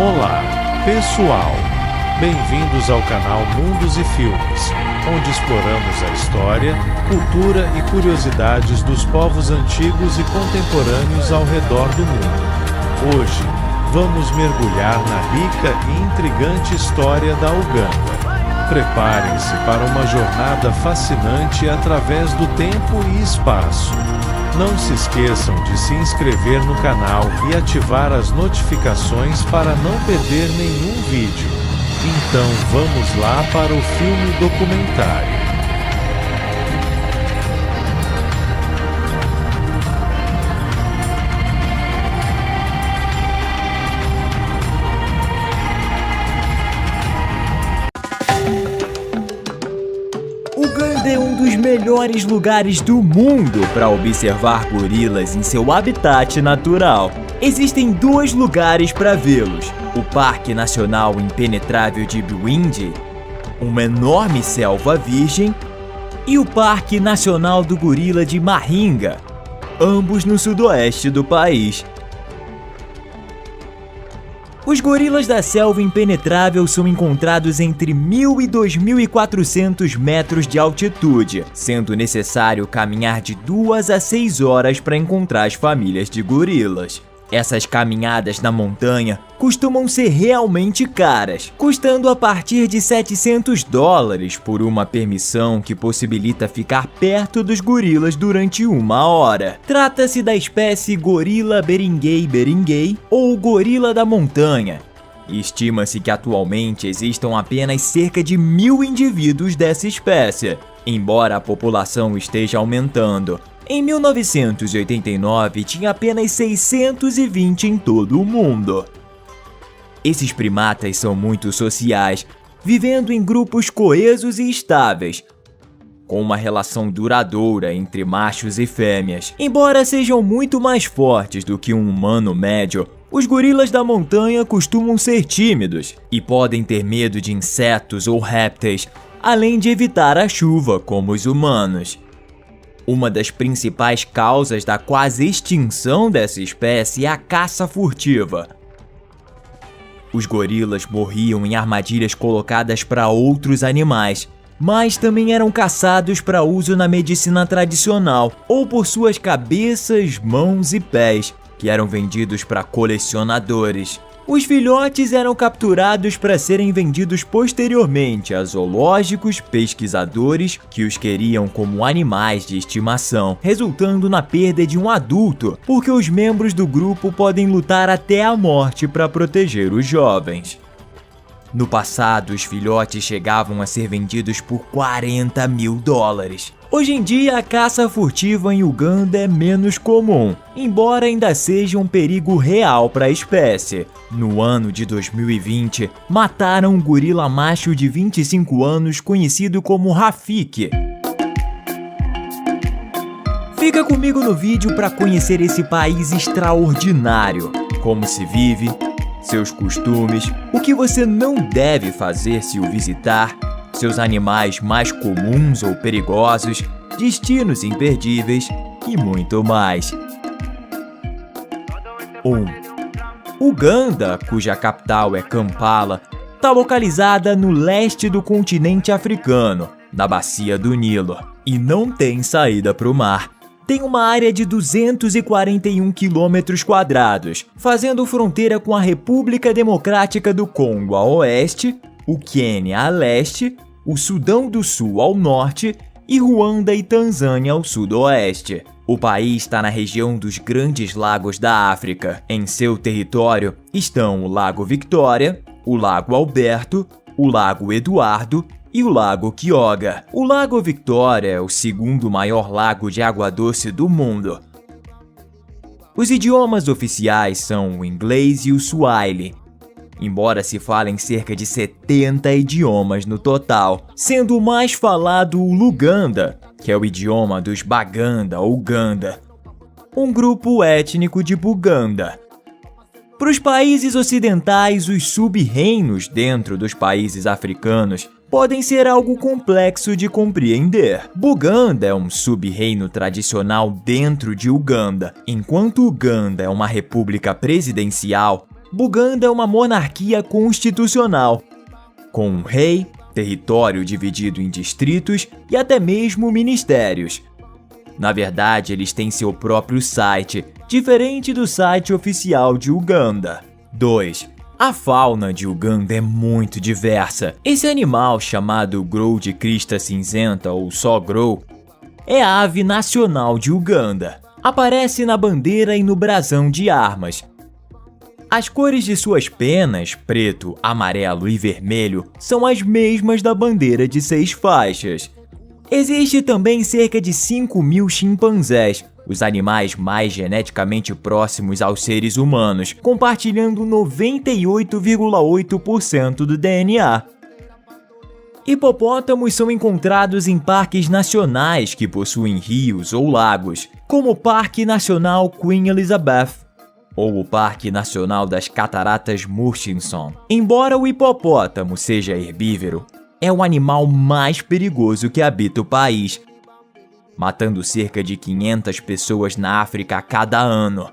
Olá, pessoal! Bem-vindos ao canal Mundos e Filmes, onde exploramos a história, cultura e curiosidades dos povos antigos e contemporâneos ao redor do mundo. Hoje, vamos mergulhar na rica e intrigante história da Uganda. Preparem-se para uma jornada fascinante através do tempo e espaço. Não se esqueçam de se inscrever no canal e ativar as notificações para não perder nenhum vídeo. Então vamos lá para o filme documentário. Uganda é um dos melhores lugares do mundo para observar gorilas em seu habitat natural. Existem dois lugares para vê-los: o Parque Nacional Impenetrável de Bwindi, uma enorme selva virgem, e o Parque Nacional do Gorila de Mahinga, ambos no sudoeste do país. Os gorilas da selva impenetrável são encontrados entre 1.000 e 2.400 metros de altitude, sendo necessário caminhar de 2 a 6 horas para encontrar as famílias de gorilas. Essas caminhadas na montanha costumam ser realmente caras, custando a partir de $700 por uma permissão que possibilita ficar perto dos gorilas durante 1 hora. Trata-se da espécie gorila beringuei ou gorila da montanha. E estima-se que atualmente existam apenas cerca de 1.000 indivíduos dessa espécie, embora a população esteja aumentando. Em 1989, tinha apenas 620 em todo o mundo. Esses primatas são muito sociais, vivendo em grupos coesos e estáveis, com uma relação duradoura entre machos e fêmeas. Embora sejam muito mais fortes do que um humano médio, os gorilas da montanha costumam ser tímidos e podem ter medo de insetos ou répteis, além de evitar a chuva como os humanos. Uma das principais causas da quase extinção dessa espécie é a caça furtiva. Os gorilas morriam em armadilhas colocadas para outros animais, mas também eram caçados para uso na medicina tradicional ou por suas cabeças, mãos e pés, que eram vendidos para colecionadores. Os filhotes eram capturados para serem vendidos posteriormente a zoológicos, pesquisadores que os queriam como animais de estimação, resultando na perda de um adulto, porque os membros do grupo podem lutar até a morte para proteger os jovens. No passado, os filhotes chegavam a ser vendidos por $40 mil. Hoje em dia, a caça furtiva em Uganda é menos comum, embora ainda seja um perigo real para a espécie. No ano de 2020, mataram um gorila macho de 25 anos conhecido como Rafiki. Fica comigo no vídeo para conhecer esse país extraordinário, como se vive, seus costumes, o que você não deve fazer se o visitar, seus animais mais comuns ou perigosos, destinos imperdíveis e muito mais. 1. Uganda, cuja capital é Kampala, está localizada no leste do continente africano, na bacia do Nilo, e não tem saída para o mar. Tem uma área de 241 km², fazendo fronteira com a República Democrática do Congo a oeste, o Quênia a leste, o Sudão do Sul ao norte e Ruanda e Tanzânia ao sudoeste. O país está na região dos Grandes Lagos da África. Em seu território estão o Lago Victoria, o Lago Alberto, o Lago Eduardo e o Lago Kyoga. O Lago Victoria é o segundo maior lago de água doce do mundo. Os idiomas oficiais são o inglês e o Swahili, embora se falem cerca de 70 idiomas no total, sendo o mais falado o Luganda, que é o idioma dos Baganda ou Ganda, um grupo étnico de Buganda. Para os países ocidentais, os sub-reinos dentro dos países africanos podem ser algo complexo de compreender. Buganda é um sub-reino tradicional dentro de Uganda. Enquanto Uganda é uma república presidencial, Buganda é uma monarquia constitucional, com um rei, território dividido em distritos e até mesmo ministérios. Na verdade, eles têm seu próprio site, diferente do site oficial de Uganda. 2. A fauna de Uganda é muito diversa. Esse animal, chamado grou de crista cinzenta ou só grou, é a ave nacional de Uganda. Aparece na bandeira e no brasão de armas. As cores de suas penas, preto, amarelo e vermelho, são as mesmas da bandeira de 6 faixas. Existe também cerca de 5.000 chimpanzés, os animais mais geneticamente próximos aos seres humanos, compartilhando 98,8% do DNA. Hipopótamos são encontrados em parques nacionais que possuem rios ou lagos, como o Parque Nacional Queen Elizabeth ou o Parque Nacional das Cataratas Murchison. Embora o hipopótamo seja herbívoro, é o animal mais perigoso que habita o país, matando cerca de 500 pessoas na África a cada ano.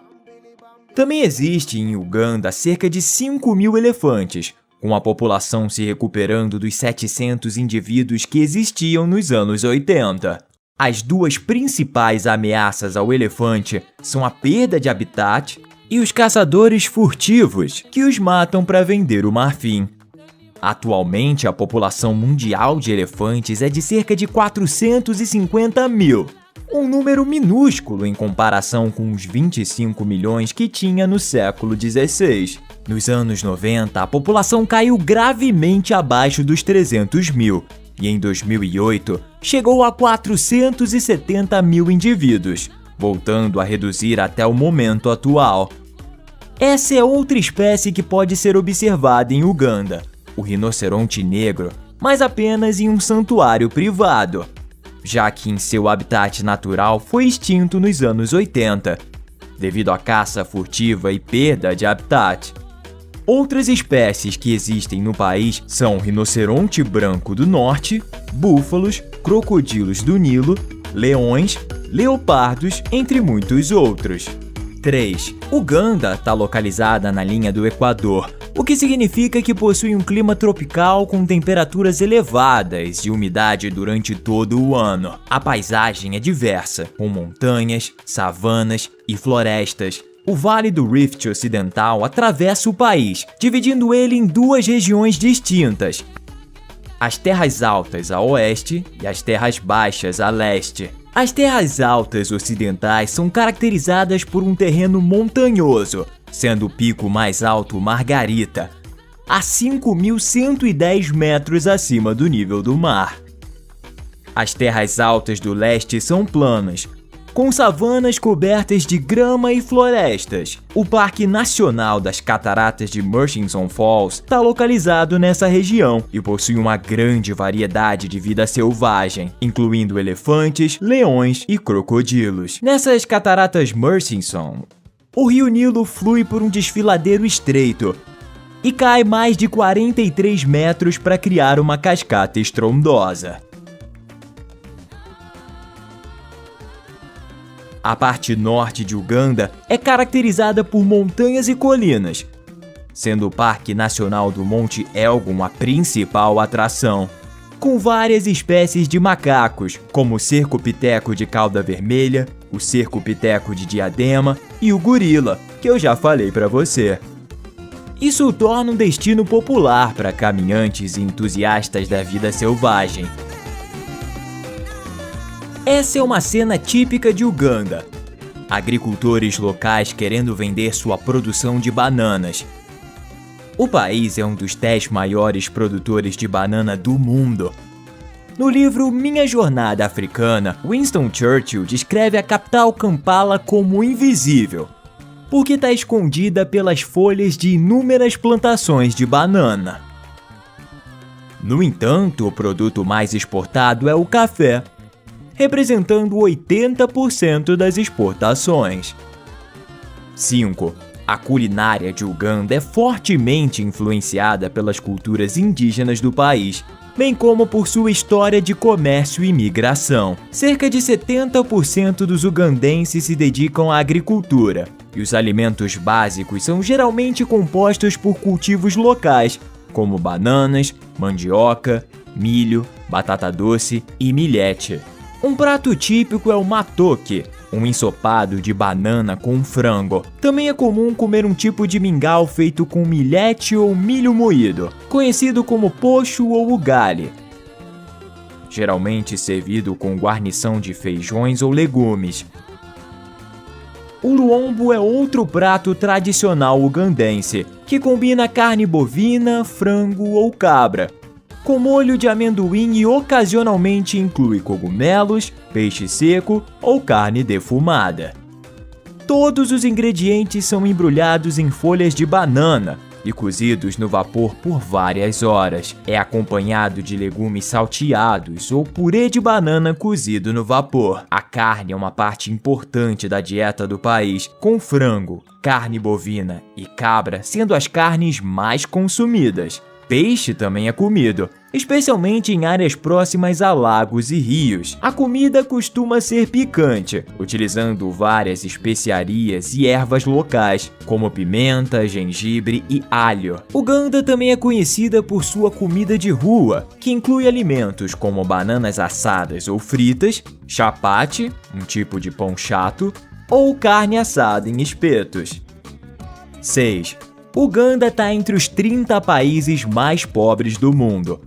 Também existe em Uganda cerca de 5.000 elefantes, com a população se recuperando dos 700 indivíduos que existiam nos anos 80. As duas principais ameaças ao elefante são a perda de habitat e os caçadores furtivos, que os matam para vender o marfim. Atualmente, a população mundial de elefantes é de cerca de 450 mil, um número minúsculo em comparação com os 25 milhões que tinha no século XVI. Nos anos 90, a população caiu gravemente abaixo dos 300 mil, e em 2008 chegou a 470 mil indivíduos, voltando a reduzir até o momento atual. Essa é outra espécie que pode ser observada em Uganda, o rinoceronte negro, mas apenas em um santuário privado, já que em seu habitat natural foi extinto nos anos 80, devido à caça furtiva e perda de habitat. Outras espécies que existem no país são o rinoceronte branco do norte, búfalos, crocodilos do Nilo, leões, leopardos, entre muitos outros. 3. Uganda está localizada na linha do Equador, o que significa que possui um clima tropical com temperaturas elevadas e umidade durante todo o ano. A paisagem é diversa, com montanhas, savanas e florestas. O Vale do Rift Ocidental atravessa o país, dividindo ele em duas regiões distintas: as terras altas a oeste e as terras baixas a leste. As terras altas ocidentais são caracterizadas por um terreno montanhoso, sendo o pico mais alto Margarita, a 5.110 metros acima do nível do mar. As terras altas do leste são planas, com savanas cobertas de grama e florestas. O Parque Nacional das Cataratas de Murchison Falls está localizado nessa região e possui uma grande variedade de vida selvagem, incluindo elefantes, leões e crocodilos. Nessas cataratas Murchison, o rio Nilo flui por um desfiladeiro estreito e cai mais de 43 metros para criar uma cascata estrondosa. A parte norte de Uganda é caracterizada por montanhas e colinas, sendo o Parque Nacional do Monte Elgon a principal atração, com várias espécies de macacos, como o cercopiteco de cauda vermelha, o cercopiteco de diadema e o gorila, que eu já falei para você. Isso o torna um destino popular para caminhantes e entusiastas da vida selvagem. Essa é uma cena típica de Uganda. Agricultores locais querendo vender sua produção de bananas. O país é um dos 10 maiores produtores de banana do mundo. No livro Minha Jornada Africana, Winston Churchill descreve a capital Kampala como invisível, porque está escondida pelas folhas de inúmeras plantações de banana. No entanto, o produto mais exportado é o café, representando 80% das exportações. 5. A culinária de Uganda é fortemente influenciada pelas culturas indígenas do país, bem como por sua história de comércio e migração. Cerca de 70% dos ugandenses se dedicam à agricultura, e os alimentos básicos são geralmente compostos por cultivos locais, como bananas, mandioca, milho, batata doce e milhete. Um prato típico é o matoke, um ensopado de banana com frango. Também é comum comer um tipo de mingau feito com milhete ou milho moído, conhecido como pocho ou ugali. Geralmente servido com guarnição de feijões ou legumes. O luombo é outro prato tradicional ugandense, que combina carne bovina, frango ou cabra, com molho de amendoim e ocasionalmente inclui cogumelos, peixe seco ou carne defumada. Todos os ingredientes são embrulhados em folhas de banana e cozidos no vapor por várias horas. É acompanhado de legumes salteados ou purê de banana cozido no vapor. A carne é uma parte importante da dieta do país, com frango, carne bovina e cabra sendo as carnes mais consumidas. Peixe também é comido, especialmente em áreas próximas a lagos e rios. A comida costuma ser picante, utilizando várias especiarias e ervas locais, como pimenta, gengibre e alho. Uganda também é conhecida por sua comida de rua, que inclui alimentos como bananas assadas ou fritas, chapati, um tipo de pão chato, ou carne assada em espetos. 6. Uganda está entre os 30 países mais pobres do mundo.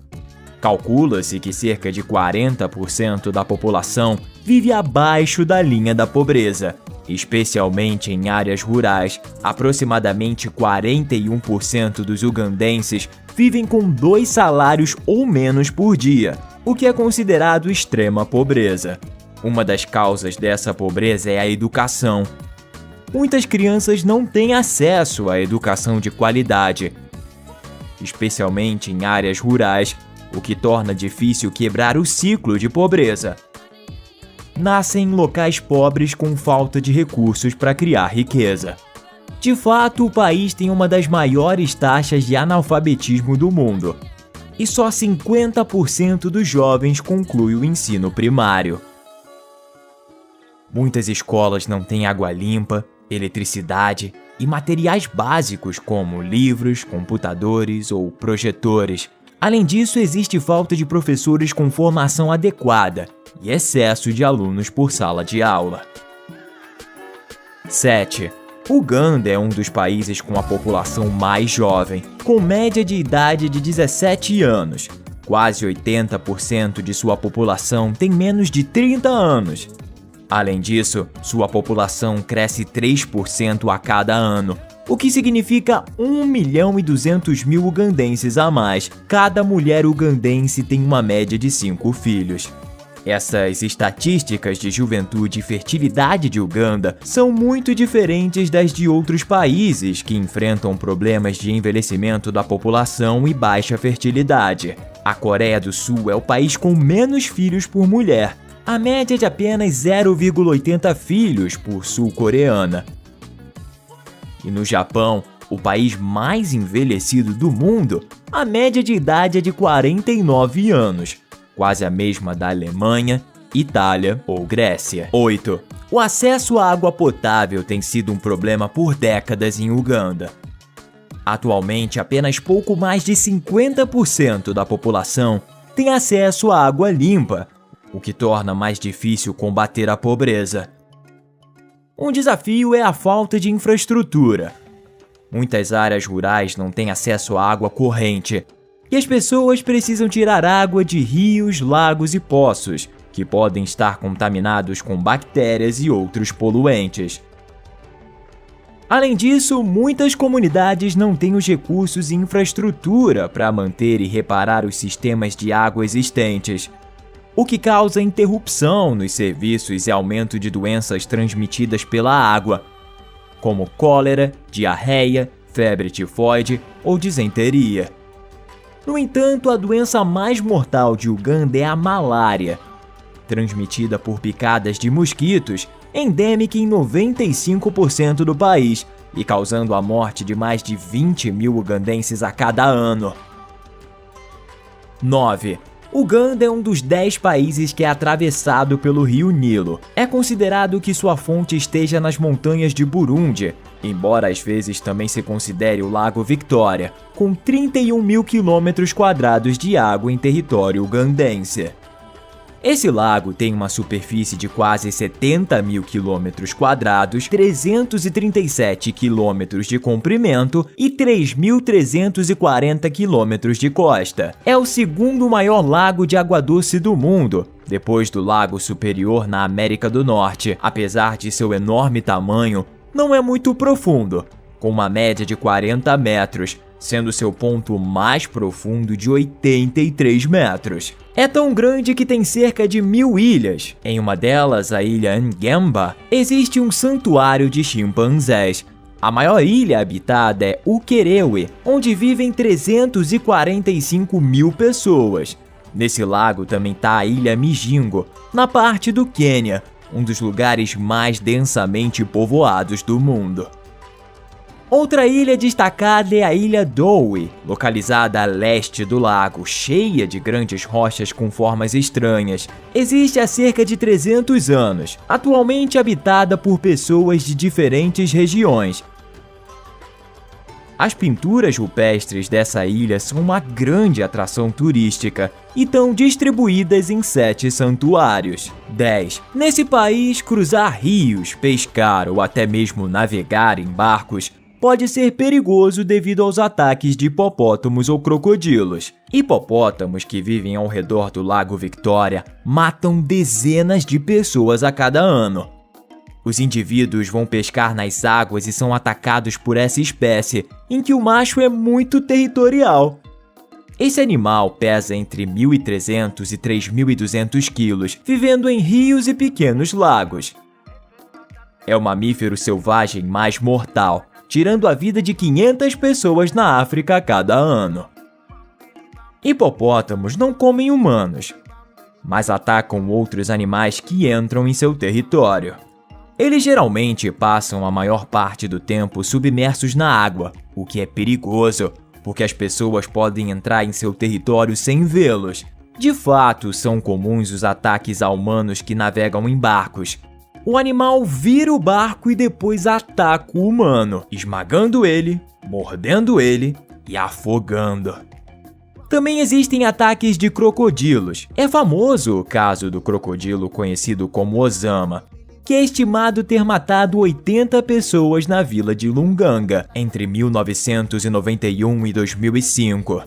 Calcula-se que cerca de 40% da população vive abaixo da linha da pobreza, especialmente em áreas rurais. Aproximadamente 41% dos ugandenses vivem com 2 salários ou menos por dia, o que é considerado extrema pobreza. Uma das causas dessa pobreza é a educação. Muitas crianças não têm acesso à educação de qualidade, especialmente em áreas rurais, o que torna difícil quebrar o ciclo de pobreza. Nascem em locais pobres com falta de recursos para criar riqueza. De fato, o país tem uma das maiores taxas de analfabetismo do mundo, e só 50% dos jovens concluem o ensino primário. Muitas escolas não têm água limpa, eletricidade e materiais básicos como livros, computadores ou projetores. Além disso, existe falta de professores com formação adequada e excesso de alunos por sala de aula. 7. Uganda é um dos países com a população mais jovem, com média de idade de 17 anos. Quase 80% de sua população tem menos de 30 anos. Além disso, sua população cresce 3% a cada ano, o que significa 1.200.000 ugandenses a mais. Cada mulher ugandense tem uma média de 5 filhos. Essas estatísticas de juventude e fertilidade de Uganda são muito diferentes das de outros países que enfrentam problemas de envelhecimento da população e baixa fertilidade. A Coreia do Sul é o país com menos filhos por mulher. A média é de apenas 0,80 filhos por sul-coreana. E no Japão, o país mais envelhecido do mundo, a média de idade é de 49 anos, quase a mesma da Alemanha, Itália ou Grécia. 8. O acesso à água potável tem sido um problema por décadas em Uganda. Atualmente, apenas pouco mais de 50% da população tem acesso à água limpa, o que torna mais difícil combater a pobreza. Um desafio é a falta de infraestrutura. Muitas áreas rurais não têm acesso à água corrente, e as pessoas precisam tirar água de rios, lagos e poços, que podem estar contaminados com bactérias e outros poluentes. Além disso, muitas comunidades não têm os recursos e infraestrutura para manter e reparar os sistemas de água existentes, o que causa interrupção nos serviços e aumento de doenças transmitidas pela água, como cólera, diarreia, febre tifoide ou disenteria. No entanto, a doença mais mortal de Uganda é a malária, transmitida por picadas de mosquitos, endêmica em 95% do país e causando a morte de mais de 20.000 ugandenses a cada ano. 9. Uganda é um dos 10 países que é atravessado pelo rio Nilo. É considerado que sua fonte esteja nas montanhas de Burundi, embora às vezes também se considere o Lago Victoria, com 31 mil quilômetros quadrados de água em território ugandense. Esse lago tem uma superfície de quase 70 mil quilômetros quadrados, 337 quilômetros de comprimento e 3.340 quilômetros de costa. É o segundo maior lago de água doce do mundo, depois do Lago Superior na América do Norte. Apesar de seu enorme tamanho, não é muito profundo, com uma média de 40 metros, sendo seu ponto mais profundo de 83 metros. É tão grande que tem cerca de 1.000 ilhas. Em uma delas, a ilha Ngemba, existe um santuário de chimpanzés. A maior ilha habitada é Ukerewe, onde vivem 345 mil pessoas. Nesse lago também está a ilha Mijingo, na parte do Quênia, um dos lugares mais densamente povoados do mundo. Outra ilha destacada é a ilha Dowie, localizada a leste do lago, cheia de grandes rochas com formas estranhas. Existe há cerca de 300 anos, atualmente habitada por pessoas de diferentes regiões. As pinturas rupestres dessa ilha são uma grande atração turística e estão distribuídas em 7 santuários. 10. Nesse país, cruzar rios, pescar ou até mesmo navegar em barcos pode ser perigoso devido aos ataques de hipopótamos ou crocodilos. Hipopótamos que vivem ao redor do Lago Victoria matam dezenas de pessoas a cada ano. Os indivíduos vão pescar nas águas e são atacados por essa espécie, em que o macho é muito territorial. Esse animal pesa entre 1.300 e 3.200 quilos, vivendo em rios e pequenos lagos. É o mamífero selvagem mais mortal, tirando a vida de 500 pessoas na África a cada ano. Hipopótamos não comem humanos, mas atacam outros animais que entram em seu território. Eles geralmente passam a maior parte do tempo submersos na água, o que é perigoso, porque as pessoas podem entrar em seu território sem vê-los. De fato, são comuns os ataques a humanos que navegam em barcos. O animal vira o barco e depois ataca o humano, esmagando ele, mordendo ele e afogando. Também existem ataques de crocodilos. É famoso o caso do crocodilo conhecido como Osama, que é estimado ter matado 80 pessoas na vila de Lunganga entre 1991 e 2005.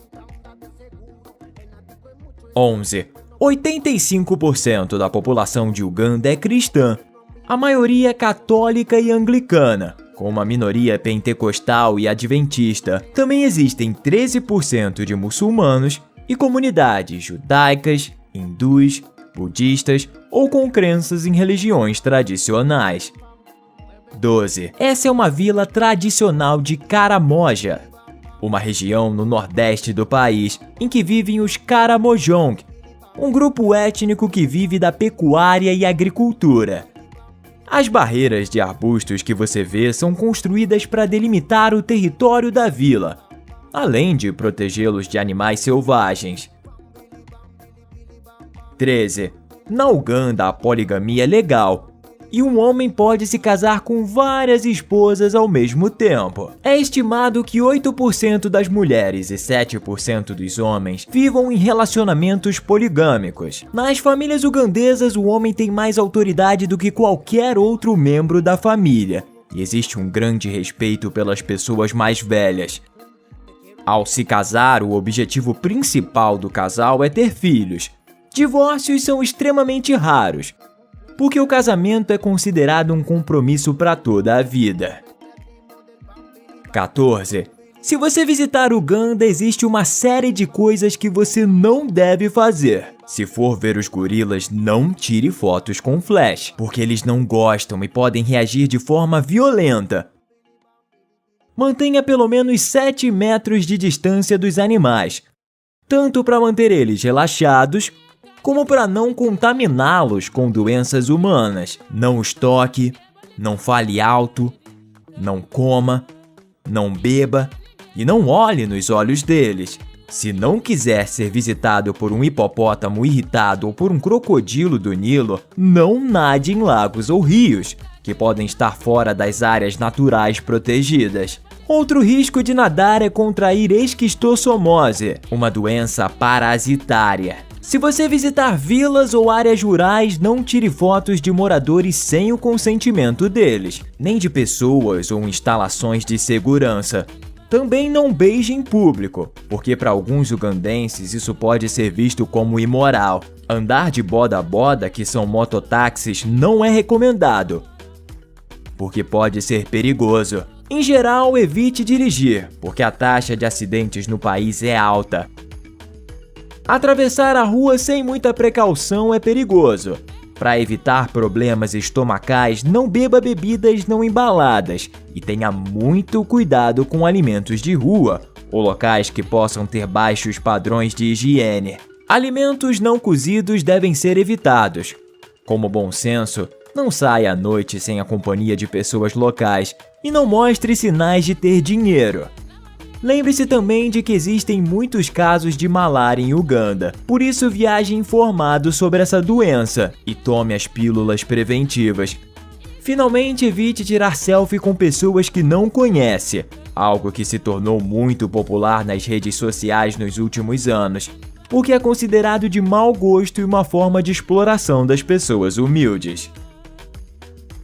11. 85% da população de Uganda é cristã. A maioria é católica e anglicana, com uma minoria pentecostal e adventista. Também existem 13% de muçulmanos e comunidades judaicas, hindus, budistas ou com crenças em religiões tradicionais. 12. Essa é uma vila tradicional de Karamoja, uma região no nordeste do país em que vivem os Karamojong, um grupo étnico que vive da pecuária e agricultura. As barreiras de arbustos que você vê são construídas para delimitar o território da vila, além de protegê-los de animais selvagens. 13. Na Uganda, a poligamia é legal, e um homem pode se casar com várias esposas ao mesmo tempo. É estimado que 8% das mulheres e 7% dos homens vivam em relacionamentos poligâmicos. Nas famílias ugandesas, o homem tem mais autoridade do que qualquer outro membro da família, e existe um grande respeito pelas pessoas mais velhas. Ao se casar, o objetivo principal do casal é ter filhos. Divórcios são extremamente raros, porque o casamento é considerado um compromisso para toda a vida. 14. Se você visitar Uganda, existe uma série de coisas que você não deve fazer. Se for ver os gorilas, não tire fotos com flash, porque eles não gostam e podem reagir de forma violenta. Mantenha pelo menos 7 metros de distância dos animais, tanto para manter eles relaxados, como para não contaminá-los com doenças humanas. Não os toque, não fale alto, não coma, não beba e não olhe nos olhos deles. Se não quiser ser visitado por um hipopótamo irritado ou por um crocodilo do Nilo, não nade em lagos ou rios, que podem estar fora das áreas naturais protegidas. Outro risco de nadar é contrair esquistossomose, uma doença parasitária. Se você visitar vilas ou áreas rurais, não tire fotos de moradores sem o consentimento deles, nem de pessoas ou instalações de segurança. Também não beije em público, porque para alguns ugandenses isso pode ser visto como imoral. Andar de boda-boda, que são mototáxis, não é recomendado, porque pode ser perigoso. Em geral, evite dirigir, porque a taxa de acidentes no país é alta. Atravessar a rua sem muita precaução é perigoso. Para evitar problemas estomacais, não beba bebidas não embaladas e tenha muito cuidado com alimentos de rua ou locais que possam ter baixos padrões de higiene. Alimentos não cozidos devem ser evitados. Como bom senso, não saia à noite sem a companhia de pessoas locais e não mostre sinais de ter dinheiro. Lembre-se também de que existem muitos casos de malária em Uganda, por isso viaje informado sobre essa doença e tome as pílulas preventivas. Finalmente, evite tirar selfie com pessoas que não conhece, algo que se tornou muito popular nas redes sociais nos últimos anos, porque é considerado de mau gosto e uma forma de exploração das pessoas humildes.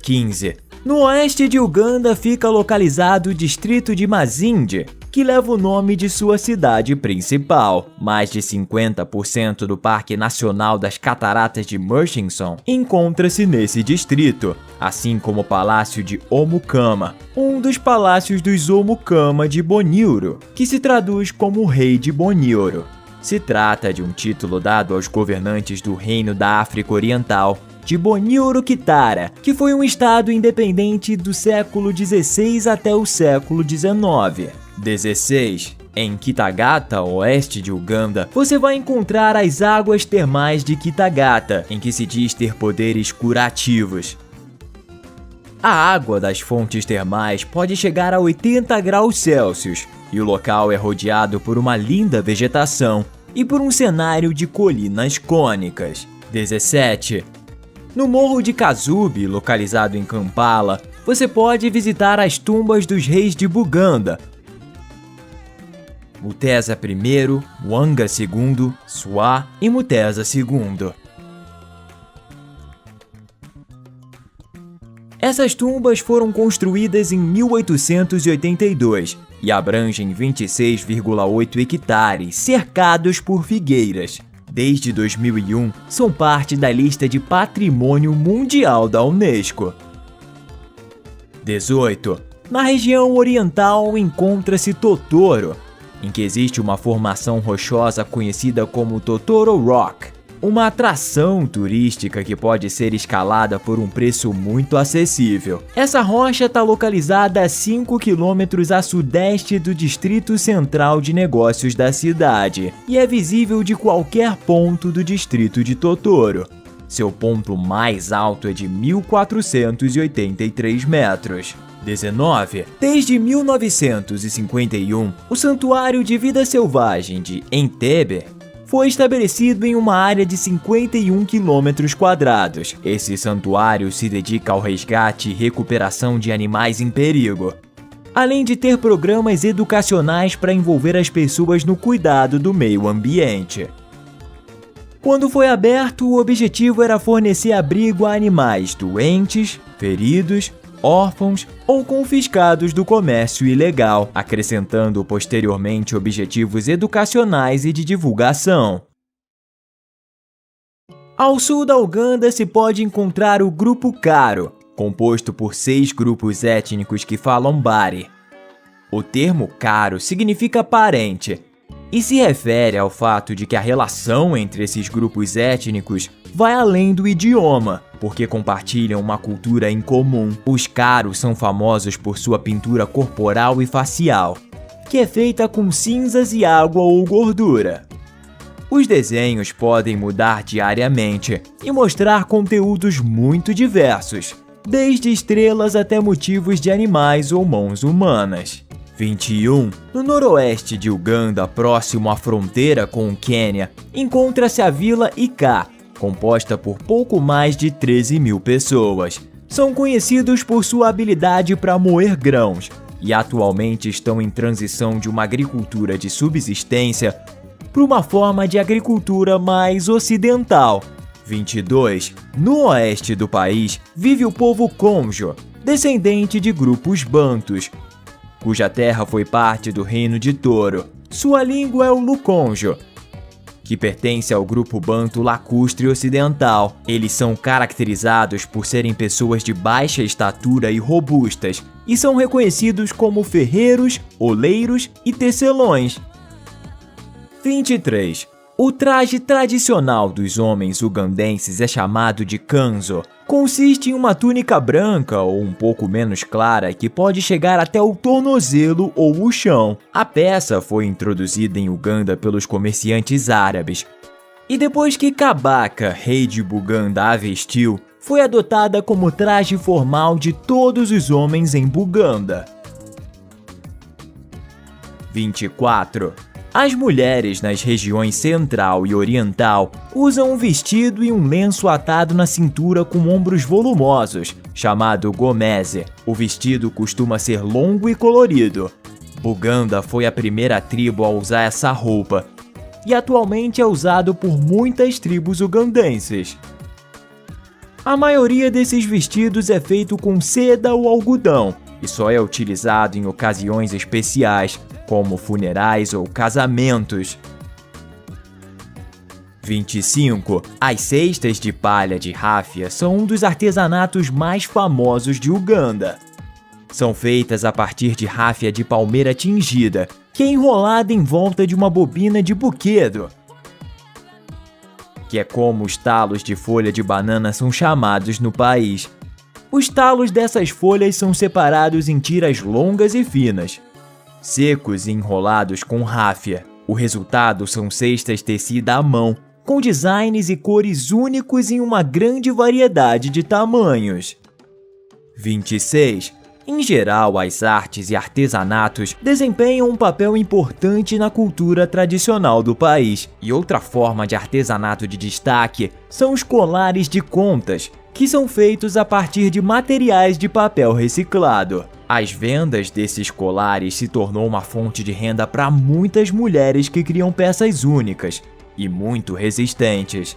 15. No oeste de Uganda fica localizado o distrito de Mazinde, que leva o nome de sua cidade principal. Mais de 50% do Parque Nacional das Cataratas de Murchison encontra-se nesse distrito, assim como o Palácio de Omukama, um dos palácios dos Omukama de Boniuro, que se traduz como Rei de Boniuro. Se trata de um título dado aos governantes do Reino da África Oriental, de Boniuro Kitara, que foi um estado independente do século XVI até o século XIX. 16. Em Kitagata, oeste de Uganda, você vai encontrar as águas termais de Kitagata, em que se diz ter poderes curativos. A água das fontes termais pode chegar a 80 graus Celsius, e o local é rodeado por uma linda vegetação e por um cenário de colinas cônicas. 17. No Morro de Kazubi, localizado em Kampala, você pode visitar as tumbas dos reis de Buganda, Mutesa I, Mwanga II, Swa e Mutesa II. Essas tumbas foram construídas em 1882 e abrangem 26,8 hectares, cercados por figueiras. Desde 2001, são parte da lista de Patrimônio Mundial da Unesco. 18. Na região oriental encontra-se Totoro, em que existe uma formação rochosa conhecida como Totoro Rock, uma atração turística que pode ser escalada por um preço muito acessível. Essa rocha está localizada a 5 quilômetros a sudeste do Distrito Central de Negócios da cidade e é visível de qualquer ponto do distrito de Totoro. Seu ponto mais alto é de 1.483 metros. 19. Desde 1951, o Santuário de Vida Selvagem de Entebbe foi estabelecido em uma área de 51 quilômetros quadrados. Esse santuário se dedica ao resgate e recuperação de animais em perigo, além de ter programas educacionais para envolver as pessoas no cuidado do meio ambiente. Quando foi aberto, o objetivo era fornecer abrigo a animais doentes, feridos, órfãos ou confiscados do comércio ilegal, acrescentando posteriormente objetivos educacionais e de divulgação. Ao sul da Uganda se pode encontrar o Grupo Karo, composto por 6 grupos étnicos que falam Bari. O termo Karo significa parente e se refere ao fato de que a relação entre esses grupos étnicos vai além do idioma, porque compartilham uma cultura em comum. Os Karos são famosos por sua pintura corporal e facial, que é feita com cinzas e água ou gordura. Os desenhos podem mudar diariamente e mostrar conteúdos muito diversos, desde estrelas até motivos de animais ou mãos humanas. 21. No noroeste de Uganda, próximo à fronteira com o Quênia, encontra-se a Vila Ika, composta por pouco mais de 13 mil pessoas. São conhecidos por sua habilidade para moer grãos e atualmente estão em transição de uma agricultura de subsistência para uma forma de agricultura mais ocidental. 22. No oeste do país vive o povo Konjo, descendente de grupos bantus, cuja terra foi parte do Reino de Toro. Sua língua é o Lukonjo, que pertence ao grupo banto lacustre ocidental. Eles são caracterizados por serem pessoas de baixa estatura e robustas, e são reconhecidos como ferreiros, oleiros e tecelões. 23. O traje tradicional dos homens ugandenses é chamado de kanzo. Consiste em uma túnica branca ou um pouco menos clara que pode chegar até o tornozelo ou o chão. A peça foi introduzida em Uganda pelos comerciantes árabes e depois que Kabaka, rei de Buganda, a vestiu, foi adotada como traje formal de todos os homens em Buganda. 24. As mulheres nas regiões central e oriental usam um vestido e um lenço atado na cintura com ombros volumosos, chamado gomese. O vestido costuma ser longo e colorido. Buganda foi a primeira tribo a usar essa roupa e atualmente é usado por muitas tribos ugandenses. A maioria desses vestidos é feito com seda ou algodão e só é utilizado em ocasiões especiais, como funerais ou casamentos. 25. As cestas de palha de ráfia são um dos artesanatos mais famosos de Uganda. São feitas a partir de ráfia de palmeira tingida, que é enrolada em volta de uma bobina de buquedo, que é como os talos de folha de banana são chamados no país. Os talos dessas folhas são separados em tiras longas e finas, secos e enrolados com ráfia. O resultado são cestas tecidas à mão, com designs e cores únicos em uma grande variedade de tamanhos. 26. Em geral, as artes e artesanatos desempenham um papel importante na cultura tradicional do país. E outra forma de artesanato de destaque são os colares de contas, que são feitos a partir de materiais de papel reciclado. As vendas desses colares se tornou uma fonte de renda para muitas mulheres que criam peças únicas e muito resistentes.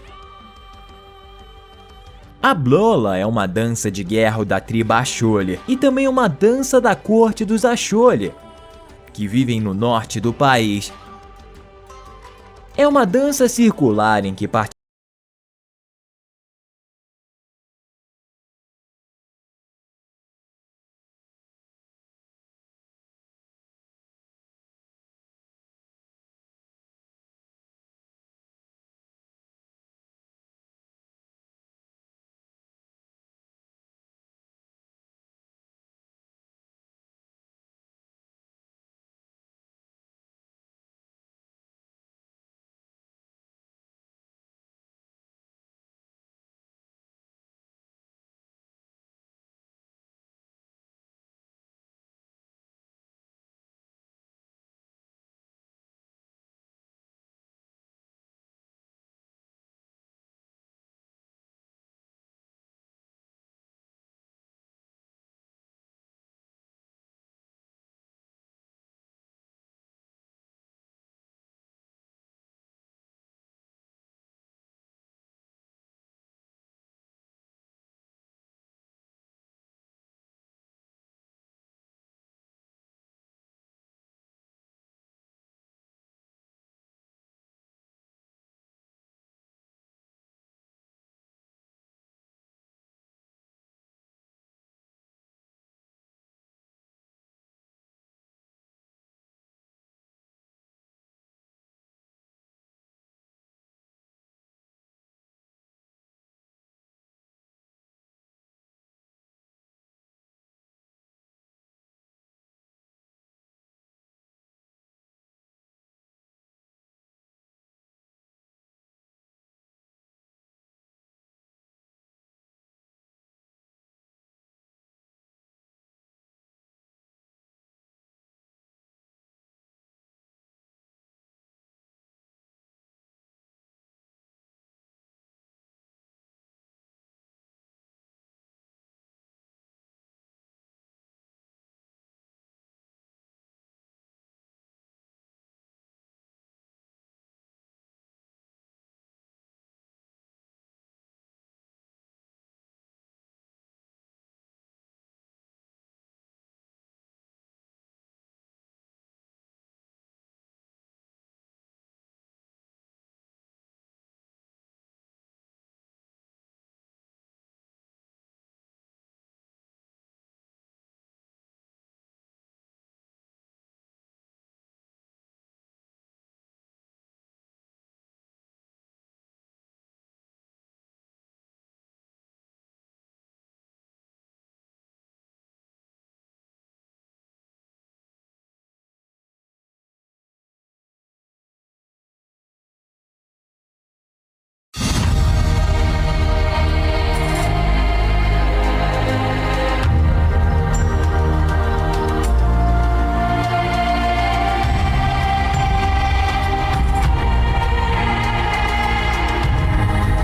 A blola é uma dança de guerra da tribo Acholi e também uma dança da corte dos Acholi, que vivem no norte do país. É uma dança circular em que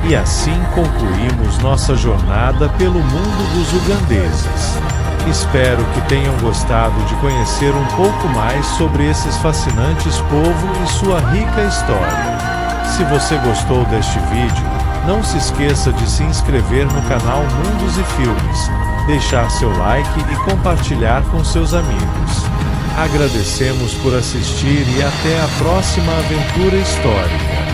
E assim concluímos nossa jornada pelo mundo dos ugandeses. Espero que tenham gostado de conhecer um pouco mais sobre esses fascinantes povos e sua rica história. Se você gostou deste vídeo, não se esqueça de se inscrever no canal Mundos e Filmes, deixar seu like e compartilhar com seus amigos. Agradecemos por assistir e até a próxima aventura histórica.